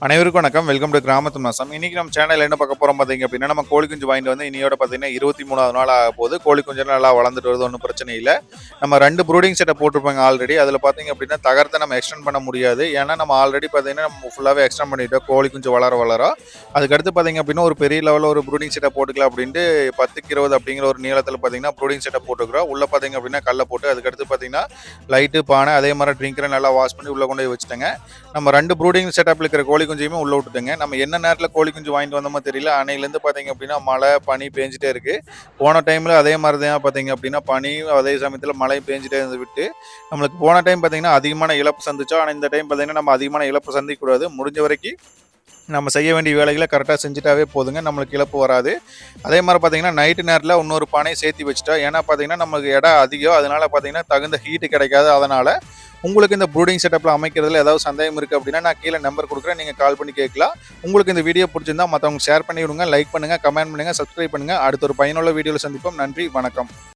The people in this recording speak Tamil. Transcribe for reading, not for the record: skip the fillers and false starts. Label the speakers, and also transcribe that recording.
Speaker 1: அனைவருக்கும் வணக்கம். வெல்கம் டு கிராமத்து மாசம். இன்னைக்கு நம்ம சேனல்ல என்ன பார்க்க போறோம் பார்த்தீங்க அப்படின்னா, நம்ம கோழி குஞ்சு வாங்கிட்டு வந்து இன்னையோட பார்த்தீங்கன்னா 23வது நாள் ஆகப்போகுது. கோழி குஞ்சு நல்லா வளர்ந்துட்டு வருது. ஒண்ணும் பிரச்சனை இல்ல. நம்ம 2 ப்ரூடிங் செட்டப் போட்டிருப்பாங்க ஆல்ரெடி. அதில பார்த்தீங்க அப்படின்னா தகரத்த நம்ம எக்ஸ்டெண்ட் பண்ண முடியாது. ஏன்னா நம்ம ஆல்ரெடி பார்த்தீங்கன்னா நம்ம ஃபுல்லாவே எக்ஸ்டெண்ட் பண்ணிட்டோம். கோழி குஞ்சு வளர. அதுக்கடுத்து பார்த்தீங்க அப்படின்னா ஒரு பெரிய லெவல்ல ஒரு ப்ரூடிங் செட்டப் போட்டுக்கலாம் அப்படின்ட்டு 10க்கு 20 அப்படிங்கிற ஒரு நீளத்தில பார்த்தீங்கன்னா ப்ரூடிங் செட்டப் போட்டுக்கிறோம். உள்ள பார்த்தீங்க அப்படின்னா கல்ல போட்டு அதுக்கடுத்து பார்த்தீங்கன்னா லைட்டு, பானை அதே மாரி ட்ரிங்கர நல்லா வாஷ் பண்ணி உள்ள கொண்டு போய் வச்சுட்டேங்க. நம்ம 2 ப்ரூடிங் செட்டப்ல இருக்கிற கோழி குஞ்சையுமே உள்ள விட்டுட்டேங்க. நம்ம என்ன நேரத்துல கோழி குஞ்சு வாங்கிட்டு வந்தோமோ தெரியல. அன்னையிலேருந்து பார்த்தீங்க அப்படின்னா மழை, பனி பேஞ்சுட்டே இருக்கு. போன டைம்ல அதே மாரி தான் பார்த்தீங்க அப்படின்னா பனி, அதே சமயத்துல மழை பேஞ்சுட்டே இருந்து விட்டு, நம்மளுக்கு போன டைம் பார்த்தீங்கன்னா அதிகமான இழப்பு சந்திச்சோம். ஆனா இந்த டைம் பார்த்தீங்கன்னா நம்ம அதிகமான இழப்பு சந்திக்கக்கூடாது. முடிஞ்ச வரைக்கும் நம்ம செய்ய வேண்டிய வேலைகள கரெக்ட்டா செஞ்சுட்டாவே போதுங்க. நம்மளுக்கு இழப்பு வராது. அதே மாரி பார்த்தீங்கன்னா, நைட்டு நேரத்தில இன்னொரு பானைய சேர்த்தி வச்சுட்டா, ஏன்னா பார்த்தீங்கன்னா, நமக்கு இடம் அதிகம். அதனால பார்த்தீங்கன்னா, தகுந்த ஹீட் கிடைக்காது. அதனால உங்களுக்கு இந்த ப்ரூடிங் செட்டப்ல அமைக்கிறதுல ஏதாவது சந்தேகம் இருக்கு அப்படின்னா, நான் கீழ நம்பர் குடுக்குறேன். நீங்க கால் பண்ணி கேட்கலாம். உங்களுக்கு இந்த வீடியோ புடிச்சிருந்தா மத்தவங்களுக்கு ஷேர் பண்ணி விடுங்க. லைக் பண்ணுங்க, கமெண்ட் பண்ணுங்க, சப்ஸ்கிரைப் பண்ணுங்க. அடுத்த ஒரு பயனுள்ள வீடியோல சந்திப்போம். நன்றி, வணக்கம்.